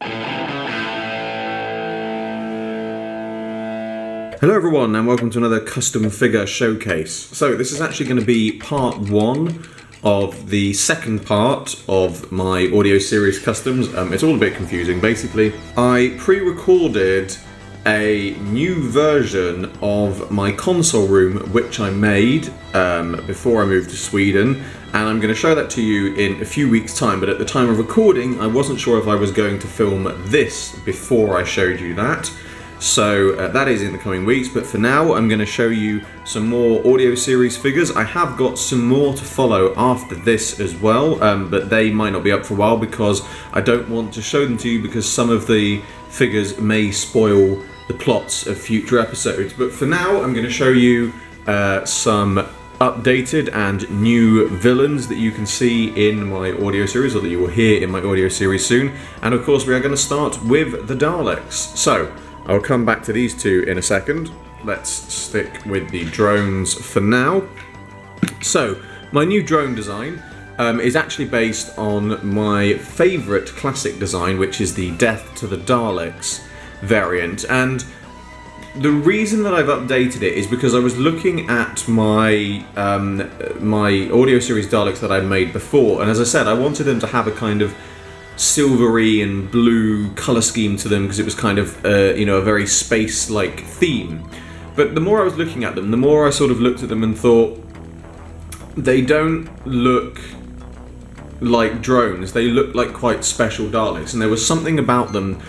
Hello everyone and welcome to another custom figure showcase. So this is actually going to be part one of the second part of my audio series customs. It's all a bit confusing. Basically, I pre-recorded a new version of my console room which I made before I moved to Sweden, and I'm going to show that to you in a few weeks time, but at the time of recording I wasn't sure if I was going to film this before I showed you that. So that is in the coming weeks, but for now I'm going to show you some more audio series figures. I have got some more to follow after this as well, but they might not be up for a while because I don't want to show them to you because some of the figures may spoil the plots of future episodes. But for now I'm going to show you some updated and new villains that you can see in my audio series, or that you will hear in my audio series soon. And of course we are going to start with the Daleks. So I'll come back to these two in a second. Let's stick with the drones for now. So, my new drone design is actually based on my favourite classic design, which is the Death to the Daleks variant. And the reason that I've updated it is because I was looking at my my audio series Daleks that I made before, and as I said, I wanted them to have a kind of silvery and blue colour scheme to them because it was kind of a very space-like theme. But the more I was looking at them, the more I sort of looked at them and thought, they don't look like drones, they look like quite special Daleks, and there was something about them,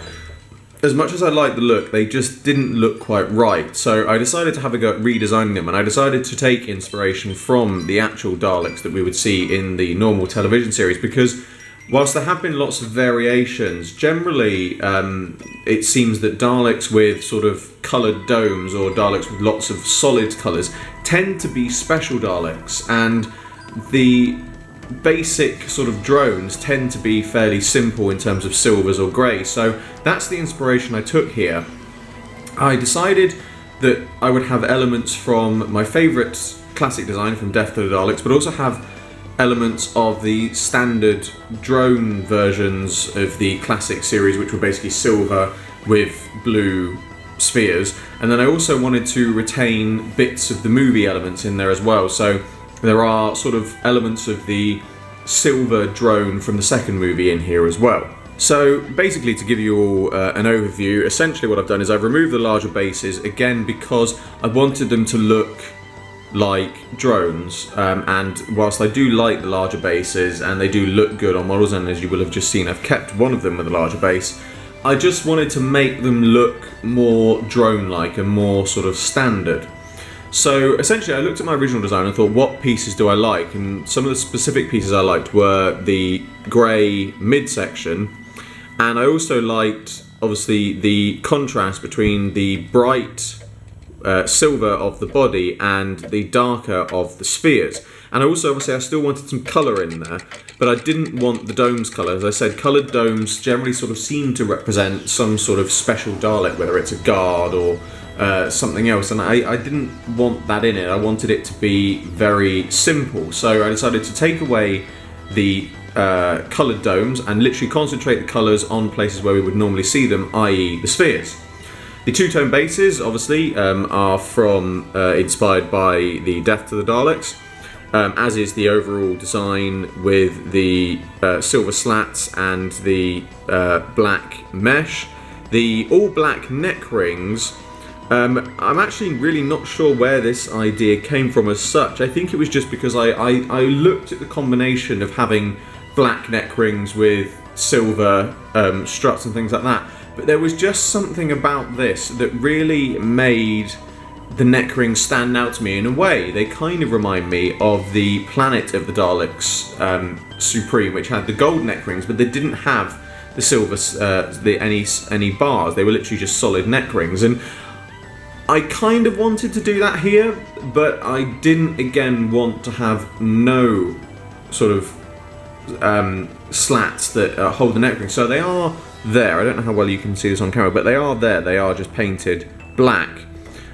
as much as I liked the look, they just didn't look quite right. So I decided to have a go at redesigning them, and I decided to take inspiration from the actual Daleks that we would see in the normal television series, because whilst there have been lots of variations, generally it seems that Daleks with sort of coloured domes, or Daleks with lots of solid colours, tend to be special Daleks, and the basic sort of drones tend to be fairly simple in terms of silvers or grey. So that's the inspiration I took here. I decided that I would have elements from my favourite classic design from Death to the Daleks, but also have elements of the standard drone versions of the classic series, which were basically silver with blue spheres. And then I also wanted to retain bits of the movie elements in there as well. So there are sort of elements of the silver drone from the second movie in here as well. So basically, to give you all an overview, essentially what I've done is I've removed the larger bases, again because I wanted them to look like drones, and whilst I do like the larger bases and they do look good on models, and as you will have just seen I've kept one of them with a larger base, I just wanted to make them look more drone-like and more sort of standard. So essentially I looked at my original design and thought, what pieces do I like? And some of the specific pieces I liked were the grey midsection, and I also liked obviously the contrast between the bright silver of the body and the darker of the spheres. And I also, obviously, I still wanted some colour in there, but I didn't want the domes colour. As I said, coloured domes generally sort of seem to represent some sort of special Dalek, whether it's a guard or something else, and I didn't want that in it. I wanted it to be very simple, so I decided to take away the coloured domes and literally concentrate the colours on places where we would normally see them, i.e. the spheres. The two-tone bases, obviously, are inspired by the Death to the Daleks, as is the overall design with the silver slats and the black mesh. The all-black neck rings, I'm actually really not sure where this idea came from as such. I think it was just because I looked at the combination of having black neck rings with silver struts and things like that. But there was just something about this that really made the neck rings stand out to me in a way. They kind of remind me of the Planet of the Daleks Supreme, which had the gold neck rings, but they didn't have the silver, any bars. They were literally just solid neck rings. And I kind of wanted to do that here, but I didn't, again, want to have no sort of slats that hold the neck rings. So they are there. I don't know how well you can see this on camera, but they are there. They are just painted black.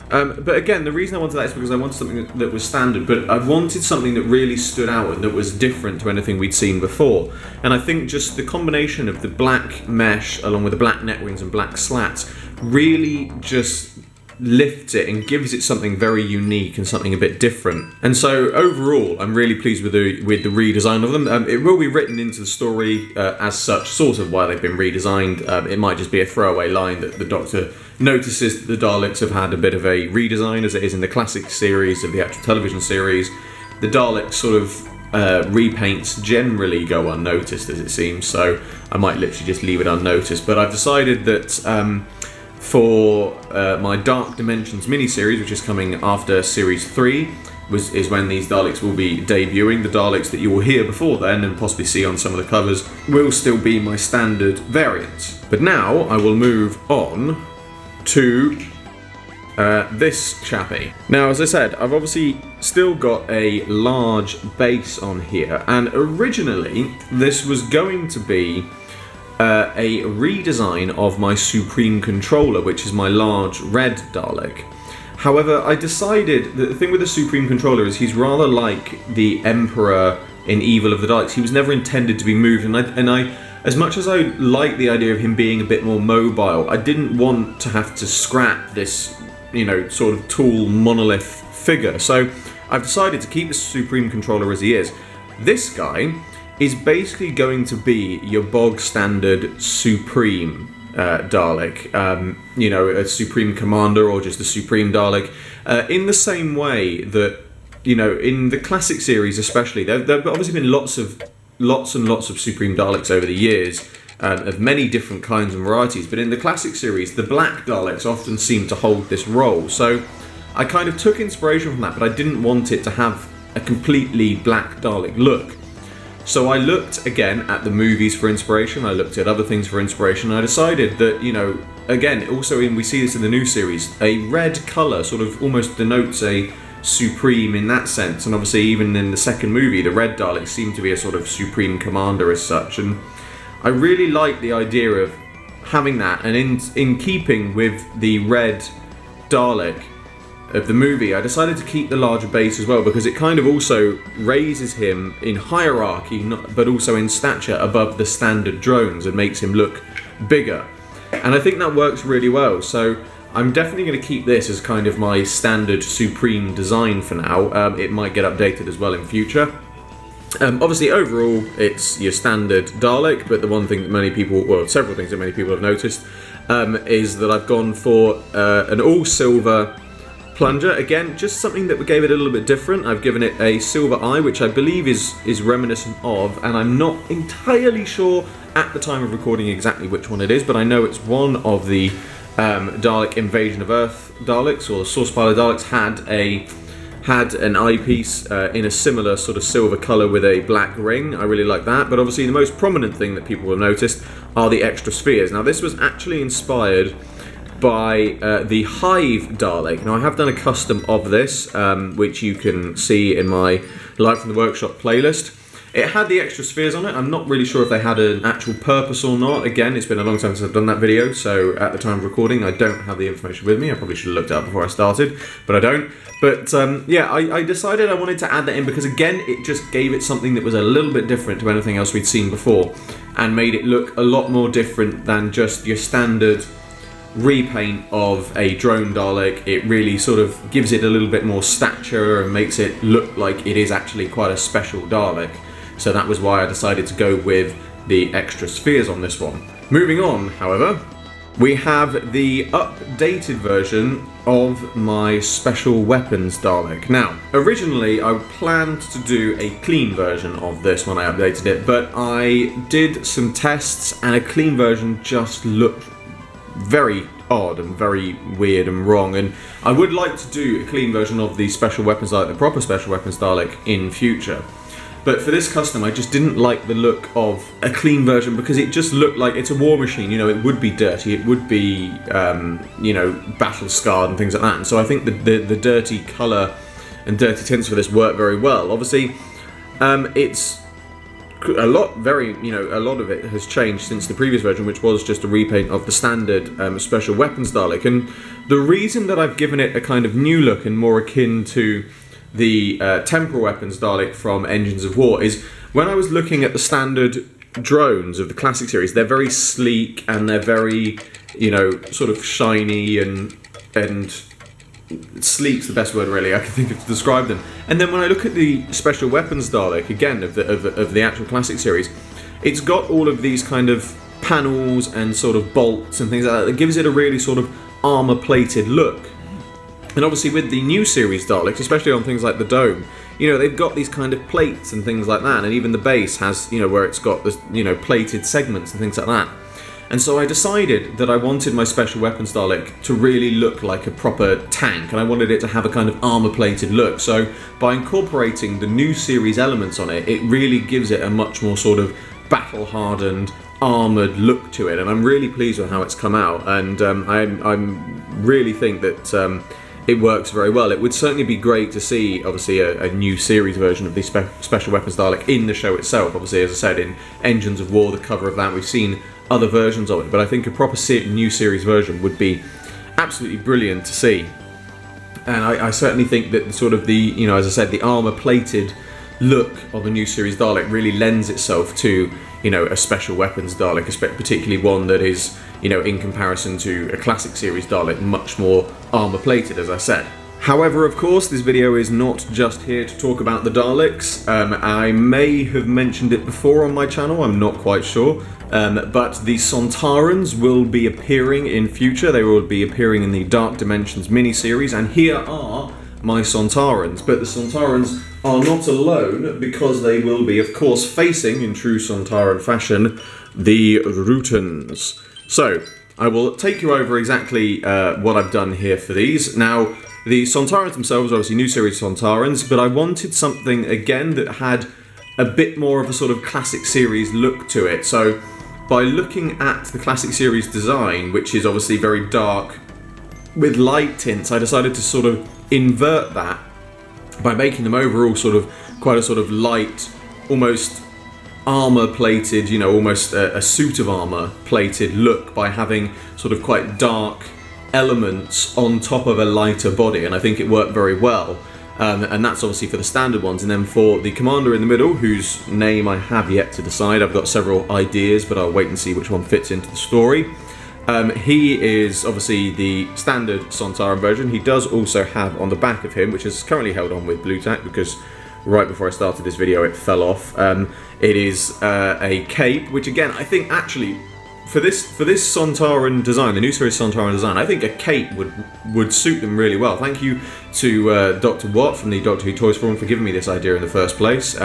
But again, the reason I wanted that is because I wanted something that was standard, but I wanted something that really stood out and that was different to anything we'd seen before. And I think just the combination of the black mesh along with the black net wings and black slats really just lifts it and gives it something very unique and something a bit different. And so overall, I'm really pleased with the redesign of them. It will be written into the story as such, sort of why they've been redesigned. It might just be a throwaway line that the Doctor notices that the Daleks have had a bit of a redesign, as it is in the classic series of the actual television series. The Daleks sort of repaints generally go unnoticed, as it seems, so I might literally just leave it unnoticed. But I've decided that for my Dark Dimensions miniseries, which is coming after Series 3, is when these Daleks will be debuting. The Daleks that you will hear before then and possibly see on some of the covers will still be my standard variants. But now I will move on to this Chappie. Now, as I said, I've obviously still got a large base on here, and originally this was going to be a redesign of my Supreme Controller, which is my large red Dalek. However, I decided that the thing with the Supreme Controller is he's rather like the Emperor in Evil of the Daleks. He was never intended to be moved, and I as much as I like the idea of him being a bit more mobile, I didn't want to have to scrap this, sort of tall monolith figure. So I've decided to keep the Supreme Controller as he is. This guy is basically going to be your bog standard Supreme Dalek, a Supreme Commander or just the Supreme Dalek, in the same way that, in the classic series especially, there have obviously been lots and lots of Supreme Daleks over the years, of many different kinds and varieties, but in the classic series, the black Daleks often seem to hold this role. So I kind of took inspiration from that, but I didn't want it to have a completely black Dalek look. So I looked again at the movies for inspiration, I looked at other things for inspiration, and I decided that, again, also we see this in the new series, a red colour sort of almost denotes a Supreme in that sense, and obviously even in the second movie, the red Daleks seem to be a sort of Supreme Commander as such, and I really like the idea of having that, and in keeping with the red Dalek of the movie, I decided to keep the larger base as well, because it kind of also raises him in hierarchy, but also in stature above the standard drones, and makes him look bigger. And I think that works really well, so I'm definitely going to keep this as kind of my standard Supreme design for now. It might get updated as well in future. Obviously, overall, it's your standard Dalek, but the one thing that several things that many people have noticed, is that I've gone for an all-silver plunger. Again, just something that gave it a little bit different. I've given it a silver eye, which I believe is reminiscent of, and I'm not entirely sure at the time of recording exactly which one it is, but I know it's one of the Dalek Invasion of Earth Daleks, or Source Pilot Daleks, had an eyepiece in a similar sort of silver colour with a black ring. I really like that, but obviously the most prominent thing that people have noticed are the extra spheres. Now, this was actually inspired by the Hive Dalek. Now, I have done a custom of this, which you can see in my Live from the Workshop playlist. It had the extra spheres on it. I'm not really sure if they had an actual purpose or not. Again, it's been a long time since I've done that video, so at the time of recording, I don't have the information with me. I probably should have looked it up before I started, but I don't. But yeah, I decided I wanted to add that in because, again, it just gave it something that was a little bit different to anything else we'd seen before, and made it look a lot more different than just your standard repaint of a drone Dalek. It really sort of gives it a little bit more stature and makes it look like it is actually quite a special Dalek. So that was why I decided to go with the extra spheres on this one. Moving on, however, we have the updated version of my Special Weapons Dalek. Now, originally I planned to do a clean version of this when I updated it, but I did some tests and a clean version just looked very odd and very weird and wrong, and I would like to do a clean version of the Special Weapons Dalek, the proper Special Weapons Dalek, in future. But for this custom, I just didn't like the look of a clean version because it just looked like it's a war machine. It would be dirty, it would be, battle scarred and things like that. And so I think the dirty colour and dirty tints for this work very well. Obviously, it's a lot of it has changed since the previous version, which was just a repaint of the standard special weapons Dalek. And the reason that I've given it a kind of new look and more akin to the temporal weapons Dalek from Engines of War is when I was looking at the standard drones of the classic series, they're very sleek and they're very, sort of shiny and sleek's the best word really I can think of to describe them. And then when I look at the special weapons Dalek again of the actual classic series, it's got all of these kind of panels and sort of bolts and things like that that gives it a really sort of armor plated look. And obviously with the new series Daleks, especially on things like the dome, they've got these kind of plates and things like that, and even the base has, where it's got this, plated segments and things like that. And so I decided that I wanted my special weapons Dalek to really look like a proper tank, and I wanted it to have a kind of armor-plated look. So by incorporating the new series elements on it, it really gives it a much more sort of battle-hardened, armoured look to it, and I'm really pleased with how it's come out, and I really think that it works very well. It would certainly be great to see, obviously, a new series version of the special weapons Dalek in the show itself. Obviously, as I said, in Engines of War, the cover of that, we've seen other versions of it, but I think a proper new series version would be absolutely brilliant to see. And I certainly think that sort of the, as I said, the armour-plated look of a new series Dalek really lends itself to, a special weapons Dalek, particularly one that is, in comparison to a classic series Dalek, much more armour-plated, as I said. However, of course, this video is not just here to talk about the Daleks. I may have mentioned it before on my channel, I'm not quite sure. But the Sontarans will be appearing in future. They will be appearing in the Dark Dimensions mini-series, and here are my Sontarans. But the Sontarans are not alone, because they will be, of course, facing, in true Sontaran fashion, the Rutans. So, I will take you over exactly what I've done here for these. Now, the Sontarans themselves are obviously new series Sontarans, but I wanted something, again, that had a bit more of a sort of classic series look to it. So, by looking at the classic series design, which is obviously very dark with light tints, I decided to sort of invert that by making them overall sort of quite a sort of light, almost armor-plated, almost a suit of armor-plated look by having sort of quite dark elements on top of a lighter body, and I think it worked very well. And that's obviously for the standard ones, and then for the commander in the middle, whose name I have yet to decide. I've got several ideas, but I'll wait and see which one fits into the story. He is obviously the standard Sontaran version. He does also have on the back of him, which is currently held on with blue tack because right before I started this video it fell off. It is a cape, which again I think actually for this Sontaran design, the new series Sontaran design, I think a cape would suit them really well. Thank you to Dr. Watt from the Doctor Who Toys Forum for giving me this idea in the first place.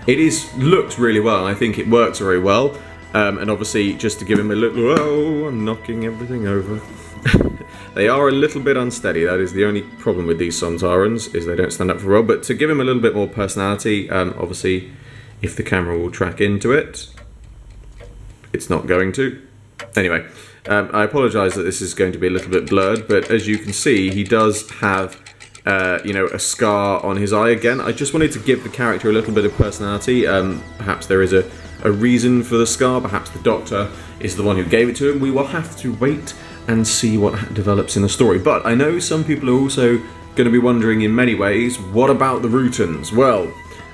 It looks really well, and I think it works very well. And obviously, just to give him a little... Oh, I'm knocking everything over. They are a little bit unsteady. That is the only problem with these Sontarans, is they don't stand up for well. But to give him a little bit more personality, obviously, if the camera will track into it, it's not going to. Anyway, I apologise that this is going to be a little bit blurred, but as you can see, he does have, a scar on his eye again. I just wanted to give the character a little bit of personality. Perhaps there is a reason for the scar. Perhaps the Doctor is the one who gave it to him. We will have to wait and see what develops in the story. But I know some people are also going to be wondering in many ways, what about the Rutans? Well,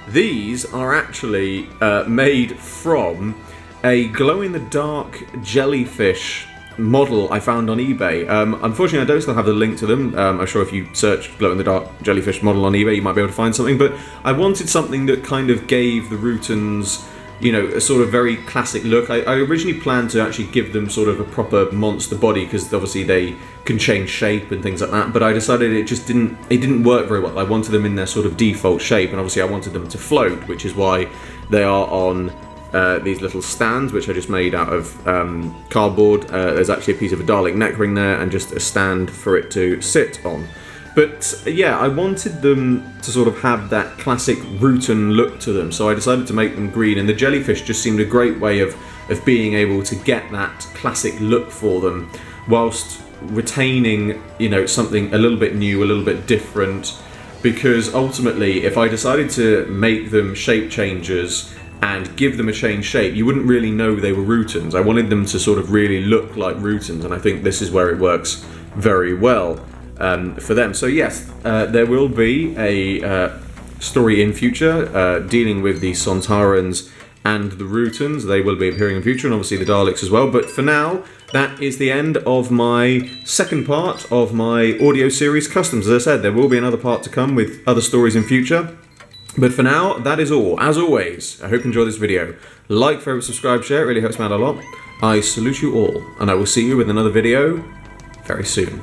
these are actually made from a glow-in-the-dark jellyfish model I found on eBay. Unfortunately, I don't still have the link to them. I'm sure if you search glow-in-the-dark jellyfish model on eBay, you might be able to find something. But I wanted something that kind of gave the Rutans, a sort of very classic look. I originally planned to actually give them sort of a proper monster body, because obviously they can change shape and things like that, but I decided it didn't work very well. I wanted them in their sort of default shape, and obviously I wanted them to float, which is why they are on these little stands, which I just made out of cardboard. There's actually a piece of a Dalek neck ring there, and just a stand for it to sit on. But yeah, I wanted them to sort of have that classic Rutan look to them, so I decided to make them green, and the jellyfish just seemed a great way of being able to get that classic look for them, whilst retaining, something a little bit new, a little bit different, because ultimately, if I decided to make them shape changers and give them a changed shape, you wouldn't really know they were Rutans. I wanted them to sort of really look like Rutans, and I think this is where it works very well for them. So yes, there will be a story in future dealing with the Sontarans and the Rutans. They will be appearing in future, and obviously the Daleks as well. But for now, that is the end of my second part of my audio series Customs. As I said, there will be another part to come with other stories in future. But for now, that is all. As always, I hope you enjoyed this video. Like, favorite, subscribe, share. It really helps me out a lot. I salute you all, and I will see you with another video very soon.